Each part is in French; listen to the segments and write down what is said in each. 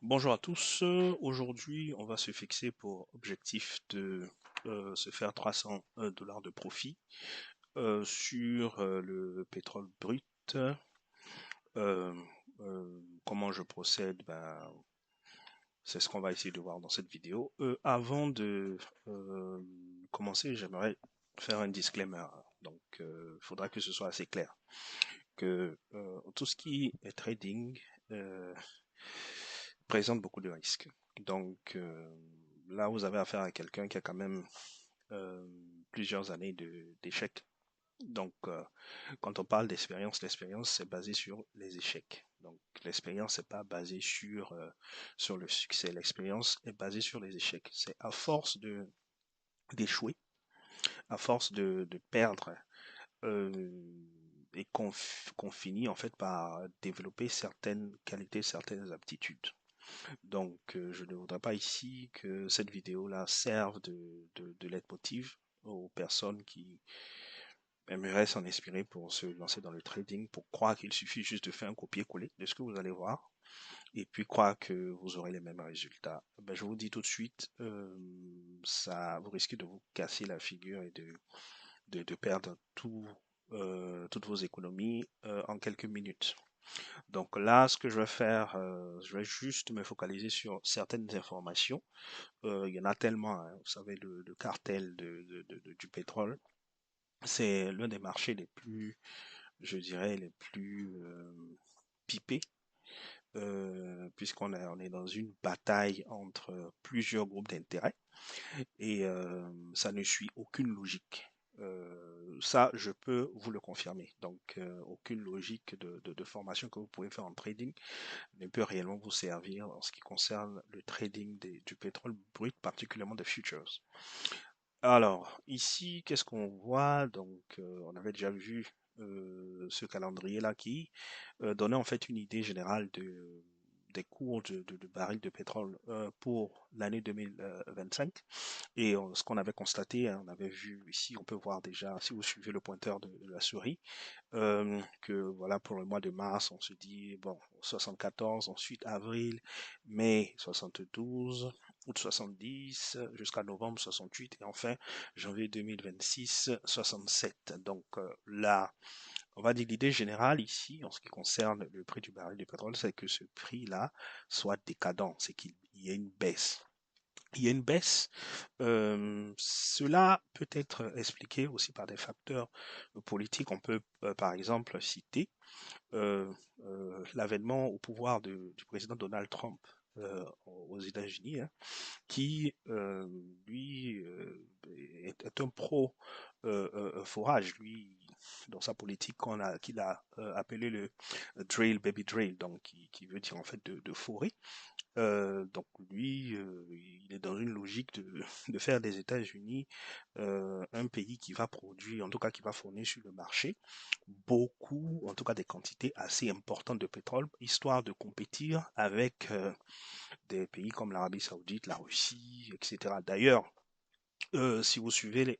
Bonjour à tous. Aujourd'hui, on va se fixer pour objectif de se faire 300 dollars de profit sur le pétrole brut. Euh, Comment je procède? C'est ce qu'on va essayer de voir dans cette vidéo. Avant de euh, commencer, j'aimerais faire un disclaimer. Donc, il faudra que ce soit assez clair. Que tout ce qui est trading euh, présente beaucoup de risques. Donc, là, vous avez affaire à quelqu'un qui a quand même euh, plusieurs années d'échecs. Donc, quand on parle d'expérience, l'expérience, c'est basé sur les échecs. Donc, l'expérience n'est pas basée sur le succès. L'expérience est basée sur les échecs. C'est à force d'échouer, à force de perdre, euh, et qu'on finit en fait par développer certaines qualités, certaines aptitudes. Donc, je ne voudrais pas ici que cette vidéo-là serve de leitmotiv aux personnes qui aimeraient s'en inspirer pour se lancer dans le trading, pour croire qu'il suffit juste de faire un copier-coller de ce que vous allez voir, et puis croire que vous aurez les mêmes résultats. Ben, je vous dis tout de suite, ça, vous risquez de vous casser la figure et de perdre toutes vos économies en quelques minutes. Donc là, ce que je vais faire, je vais juste me focaliser sur certaines informations. Il y en a tellement, hein. Vous savez, le cartel du pétrole, c'est l'un des marchés les plus, je dirais, les plus pipés, on est dans une bataille entre plusieurs groupes d'intérêts et ça ne suit aucune logique. Ça, je peux vous le confirmer. Donc, aucune logique de formation que vous pouvez faire en trading ne peut réellement vous servir en ce qui concerne le trading du pétrole brut, particulièrement des futures. Alors, ici, qu'est-ce qu'on voit? Donc, on avait déjà vu ce calendrier-là qui donnait en fait une idée générale des cours de barils de pétrole pour l'année 2025. Et ce qu'on avait constaté, hein, on avait vu ici, on peut voir déjà, si vous suivez le pointeur de la souris, que voilà, pour le mois de mars, on se dit, bon, 74, ensuite avril, mai 72, août 70, jusqu'à novembre 68, et enfin janvier 2026, 67. Donc là, on va dire l'idée générale ici, en ce qui concerne le prix du baril de pétrole, c'est que ce prix-là soit décadent, c'est qu'il y ait une baisse. Il y a une baisse. Cela peut être expliqué aussi par des facteurs politiques. On peut, par exemple, citer euh, l'avènement au pouvoir du président Donald Trump aux États-Unis, hein, qui, lui, est un pro-forage. Lui, dans sa politique qu'il a appelé le drill baby drill, donc qui veut dire en fait de forer. Donc lui, il est dans une logique de faire des États-Unis un pays qui va produire, en tout cas qui va fournir sur le marché beaucoup, en tout cas des quantités assez importantes de pétrole, histoire de compétir avec des pays comme l'Arabie Saoudite, la Russie, etc. D'ailleurs, si vous suivez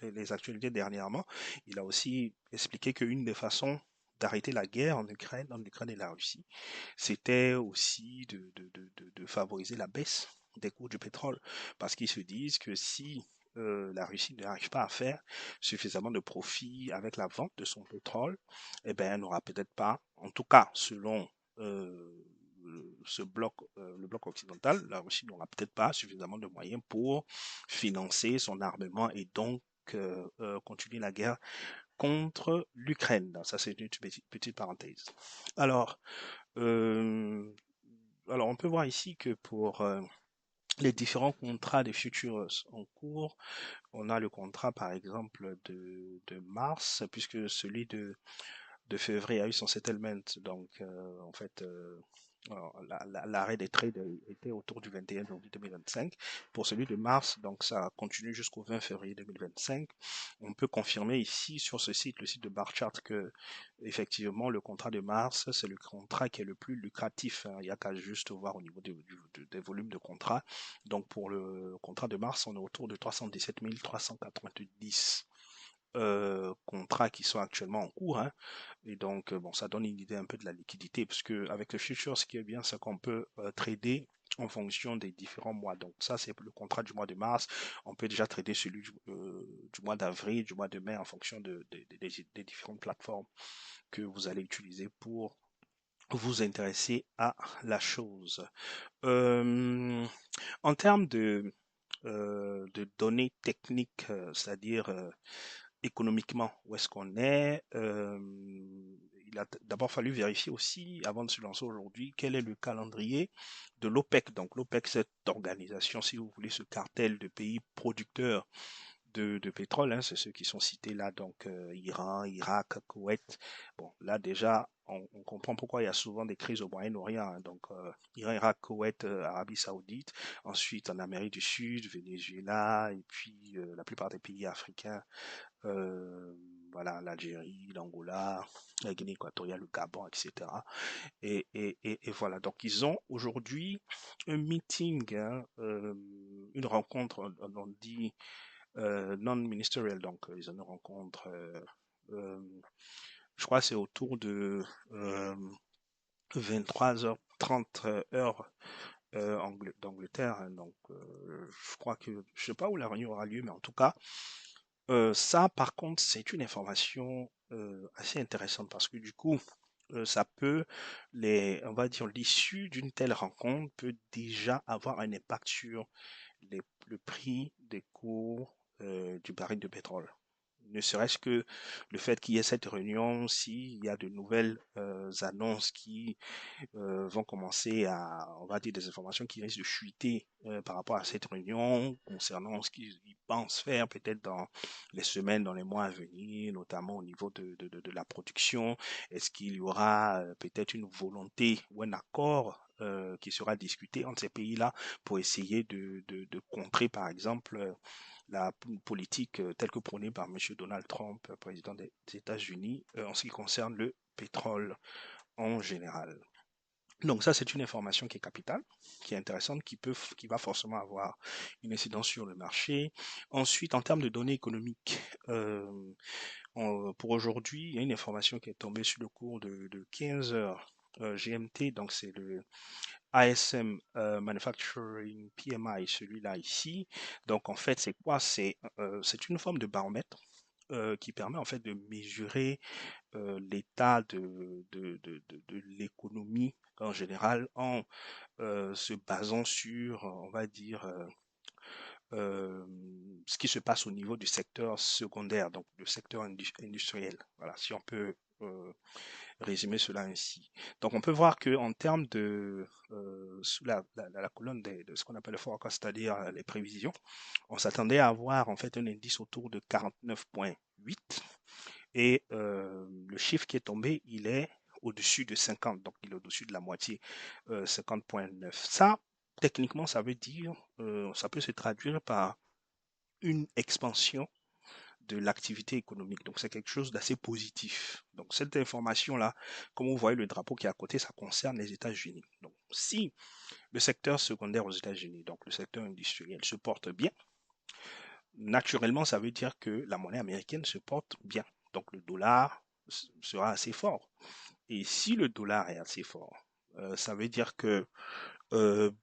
les actualités dernièrement, il a aussi expliqué qu'une des façons d'arrêter la guerre en Ukraine et la Russie, c'était aussi de favoriser la baisse des cours du pétrole, parce qu'ils se disent que si la Russie n'arrive pas à faire suffisamment de profit avec la vente de son pétrole, eh ben, elle n'aura peut-être pas, en tout cas selon le bloc occidental, la Russie n'aura peut-être pas suffisamment de moyens pour financer son armement et donc continuer la guerre contre l'Ukraine. Ça, c'est une petite parenthèse. Alors, euh, on peut voir ici que pour les différents contrats des futures en cours, on a le contrat par exemple de mars, puisque celui de février a eu son settlement. Donc, en fait, l'arrêt des trades était autour du 21 janvier 2025. Pour celui de mars, donc ça continue jusqu'au 20 février 2025. On peut confirmer ici sur ce site, le site de Barchart, que effectivement le contrat de mars, c'est le contrat qui est le plus lucratif, hein. Il n'y a qu'à juste voir au niveau des volumes de contrat. Donc pour le contrat de mars, on est autour de 317 390 contrats qui sont actuellement en cours, hein. Et donc, bon, ça donne une idée un peu de la liquidité, parce que avec le future, ce qui est bien, c'est qu'on peut trader en fonction des différents mois. Donc ça, c'est le contrat du mois de mars. On peut déjà trader celui du mois d'avril, du mois de mai, en fonction des différentes plateformes que vous allez utiliser pour vous intéresser à la chose. Euh, En termes de données techniques, c'est-à-dire économiquement, où est-ce qu'on est. Il a d'abord fallu vérifier aussi, avant de se lancer aujourd'hui, quel est le calendrier de l'OPEC. Donc l'OPEC, cette organisation, si vous voulez, ce cartel de pays producteurs de pétrole, hein, c'est ceux qui sont cités là, donc Iran, Irak, Koweït. Bon, là déjà, on comprend pourquoi il y a souvent des crises au Moyen-Orient, hein, donc Iran, Irak, Koweït, Arabie Saoudite, ensuite en Amérique du Sud, Venezuela, et puis la plupart des pays africains, euh, voilà, l'Algérie, l'Angola, la Guinée équatoriale, le Gabon, etc. Et voilà, donc ils ont aujourd'hui un meeting, hein, une rencontre, on dit non-ministerial, donc ils ont une rencontre, euh, je crois que c'est autour de 23h30 heure d'Angleterre, hein, donc je crois que, je sais pas où la réunion aura lieu, mais en tout cas, ça, par contre, c'est une information assez intéressante parce que du coup, ça peut, on va dire, l'issue d'une telle rencontre peut déjà avoir un impact sur le prix des cours du baril de pétrole. Ne serait-ce que le fait qu'il y ait cette réunion, s'il y a de nouvelles annonces qui vont commencer à, on va dire, des informations qui risquent de fuiter par rapport à cette réunion concernant ce qu'ils pensent faire peut-être dans les semaines, dans les mois à venir, notamment au niveau de la production. Est-ce qu'il y aura peut-être une volonté ou un accord qui sera discuté entre ces pays-là pour essayer de contrer, par exemple, la politique telle que prônée par M. Donald Trump, président des États-Unis, en ce qui concerne le pétrole en général. Donc ça, c'est une information qui est capitale, qui est intéressante, qui va forcément avoir une incidence sur le marché. Ensuite, en termes de données économiques, pour aujourd'hui, il y a une information qui est tombée sur le cours de 15 heures GMT, donc c'est le ISM Manufacturing PMI, celui-là ici. Donc en fait, c'est quoi? C'est une forme de baromètre qui permet en fait de mesurer l'état de l'économie en général en se basant sur, on va dire, euh, ce qui se passe au niveau du secteur secondaire, donc le secteur industriel. Voilà, si on peut résumer cela ainsi. Donc on peut voir que en termes sous la colonne de ce qu'on appelle le forecast, c'est-à-dire les prévisions, on s'attendait à avoir en fait un indice autour de 49,8 et le chiffre qui est tombé, il est au-dessus de 50, donc il est au-dessus de la moitié, 50,9. Ça, techniquement, ça veut dire, ça peut se traduire par une expansion de l'activité économique. Donc c'est quelque chose d'assez positif. Donc cette information-là, comme vous voyez le drapeau qui est à côté, ça concerne les États-Unis. Donc si le secteur secondaire aux États-Unis, donc le secteur industriel, se porte bien, naturellement, ça veut dire que la monnaie américaine se porte bien. Donc le dollar sera assez fort. Et si le dollar est assez fort, ça veut dire que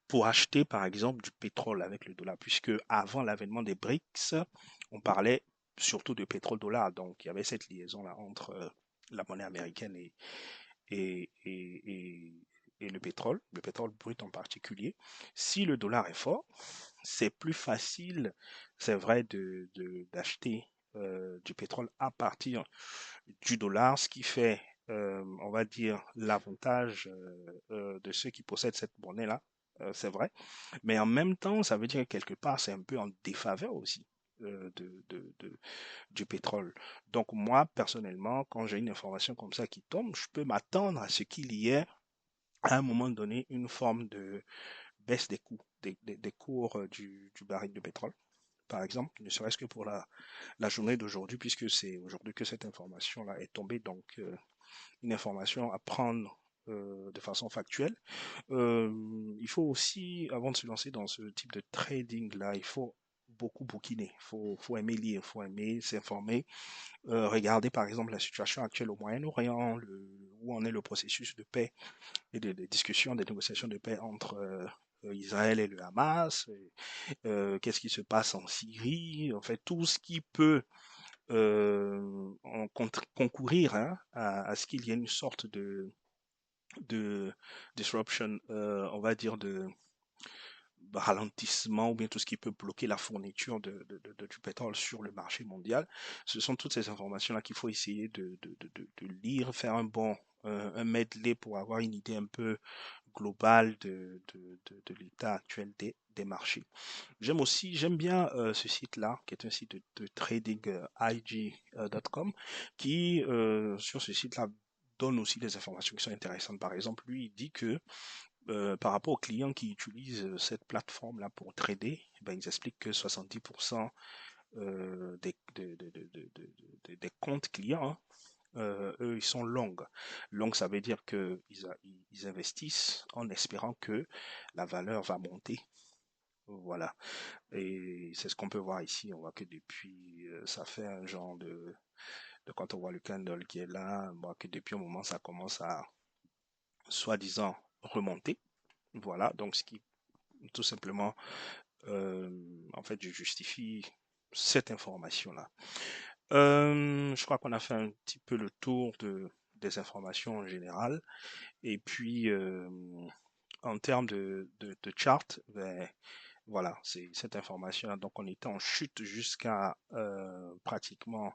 pour acheter par exemple du pétrole avec le dollar, puisque avant l'avènement des BRICS, on parlait surtout de pétrole-dollar, donc il y avait cette liaison-là entre la monnaie américaine et, et, et, et le pétrole brut en particulier. Si le dollar est fort, c'est plus facile, c'est vrai, d'acheter du pétrole à partir du dollar, ce qui fait, on va dire, l'avantage de ceux qui possèdent cette monnaie-là, c'est vrai. Mais en même temps, ça veut dire que quelque part, c'est un peu en défaveur aussi du pétrole. Donc moi, personnellement, quand j'ai une information comme ça qui tombe, je peux m'attendre à ce qu'il y ait à un moment donné une forme de baisse des coûts, des cours du baril de pétrole, par exemple, ne serait-ce que pour la journée d'aujourd'hui, puisque c'est aujourd'hui que cette information-là est tombée, donc une information à prendre de façon factuelle. Il faut aussi, avant de se lancer dans ce type de trading-là, il faut beaucoup bouquiner, faut aimer lire, faut aimer s'informer. Regarder par exemple la situation actuelle au Moyen-Orient, où en est le processus de paix et de discussion, des négociations de paix entre Israël et le Hamas, qu'est-ce qui se passe en Syrie, en fait tout ce qui peut concourir hein, à ce qu'il y ait une sorte de disruption, on va dire de ralentissement ou bien tout ce qui peut bloquer la fourniture du pétrole sur le marché mondial. Ce sont toutes ces informations-là qu'il faut essayer de lire, faire un medley pour avoir une idée un peu globale de l'état actuel des marchés. J'aime bien ce site-là, qui est un site de trading IG.com, qui sur ce site-là donne aussi des informations qui sont intéressantes. Par exemple, lui, il dit que par rapport aux clients qui utilisent cette plateforme-là pour trader, ben, ils expliquent que 70% des comptes clients, hein, eux, ils sont longs. Long, ça veut dire qu'ils investissent en espérant que la valeur va monter. Voilà. Et c'est ce qu'on peut voir ici. On voit que depuis, ça fait un genre de quand on voit le candle qui est là, on voit que depuis un moment, ça commence à, soi-disant, remonter. Voilà. Donc, ce qui, tout simplement, en fait, je justifie cette information-là. Je crois qu'on a fait un petit peu le tour des informations en général. Et puis, en termes de chart, ben, voilà, c'est cette information-là. Donc, on était en chute jusqu'à pratiquement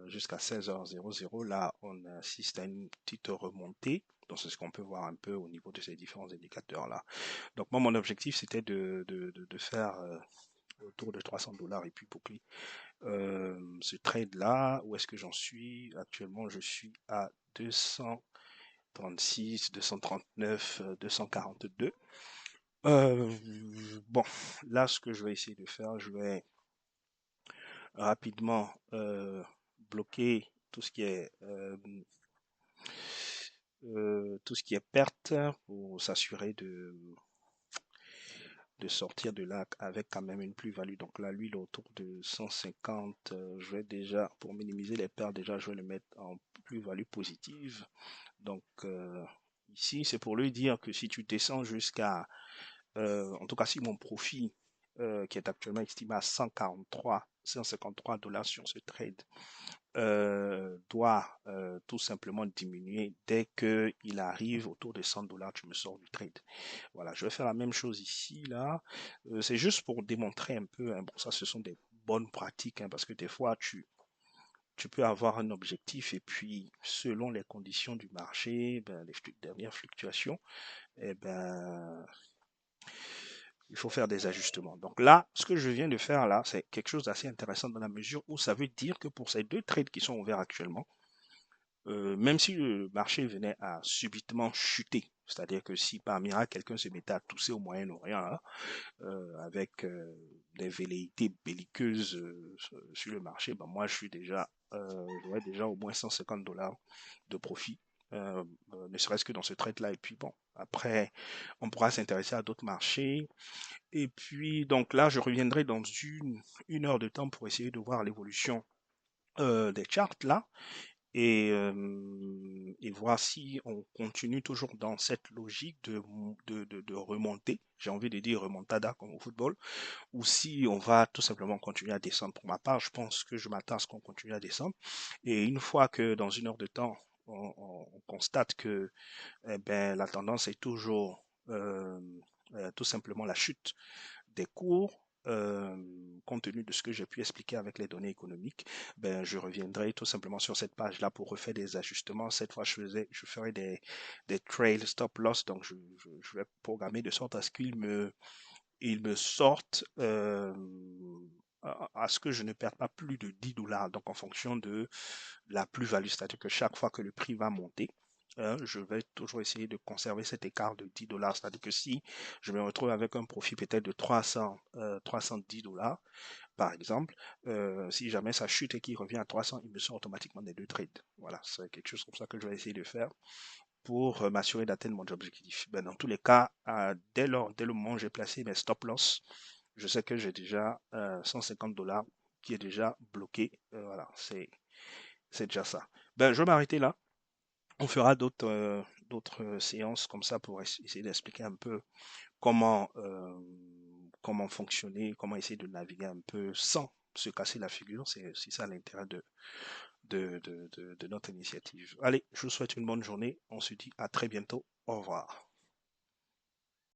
jusqu'à 16h00. Là, on assiste à une petite remontée. Donc, c'est ce qu'on peut voir un peu au niveau de ces différents indicateurs-là. Donc, moi, mon objectif, c'était de faire autour de 300 dollars et puis boucler ce trade-là. Où est-ce que j'en suis? Actuellement, je suis à 236, 239, 242. Bon, là, ce que je vais essayer de faire, je vais rapidement bloquer tout ce qui est perte pour s'assurer de sortir de là avec quand même une plus-value. Donc là, lui, il est autour de 150. Je vais déjà, pour minimiser les pertes, déjà, je vais le mettre en plus-value positive. Donc ici, c'est pour lui dire que si tu descends jusqu'à, en tout cas, si mon profit, qui est actuellement estimé à 153 dollars sur ce trade, doit tout simplement diminuer dès qu'il arrive autour de 100 dollars, tu me sors du trade. Voilà, je vais faire la même chose ici, là. C'est juste pour démontrer un peu, hein, bon, ça, ce sont des bonnes pratiques, hein, parce que des fois, tu peux avoir un objectif et puis, selon les conditions du marché, ben, les dernières fluctuations, eh ben, il faut faire des ajustements. Donc là, ce que je viens de faire là, c'est quelque chose d'assez intéressant dans la mesure où ça veut dire que pour ces deux trades qui sont ouverts actuellement, même si le marché venait à subitement chuter, c'est-à-dire que si par miracle quelqu'un se mettait à tousser au Moyen-Orient là, avec des velléités belliqueuses sur le marché, ben moi je suis déjà, j'aurais déjà au moins 150 dollars de profit, ne serait-ce que dans ce trade-là. Et puis bon, après, on pourra s'intéresser à d'autres marchés. Et puis donc là, je reviendrai dans une heure de temps pour essayer de voir l'évolution des charts là et voir si on continue toujours dans cette logique de remonter, j'ai envie de dire remontada comme au football, ou si on va tout simplement continuer à descendre. Pour ma part, je pense que je m'attends à ce qu'on continue à descendre. Et une fois que dans une heure de temps, on constate que eh ben, la tendance est toujours tout simplement la chute des cours, compte tenu de ce que j'ai pu expliquer avec les données économiques, ben, je reviendrai tout simplement sur cette page-là pour refaire des ajustements. Cette fois, je ferai des trail stop loss, donc je vais programmer de sorte à ce il me sorte à ce que je ne perde pas plus de 10 dollars, donc en fonction de la plus-value, c'est-à-dire que chaque fois que le prix va monter, je vais toujours essayer de conserver cet écart de 10 dollars. C'est-à-dire que si je me retrouve avec un profit peut-être de 310 dollars, par exemple, si jamais ça chute et qu'il revient à 300, il me sort automatiquement des deux trades. Voilà, c'est quelque chose comme ça que je vais essayer de faire pour m'assurer d'atteindre mon objectif. Ben, dans tous les cas, dès le moment où j'ai placé mes stop loss, Je sais que j'ai déjà 150 dollars qui est déjà bloqué. Voilà, c'est déjà ça. Ben, je vais m'arrêter là. On fera d'autres séances comme ça pour essayer d'expliquer un peu comment fonctionner, comment essayer de naviguer un peu sans se casser la figure. C'est aussi ça l'intérêt de notre initiative. Allez, je vous souhaite une bonne journée. On se dit à très bientôt. Au revoir.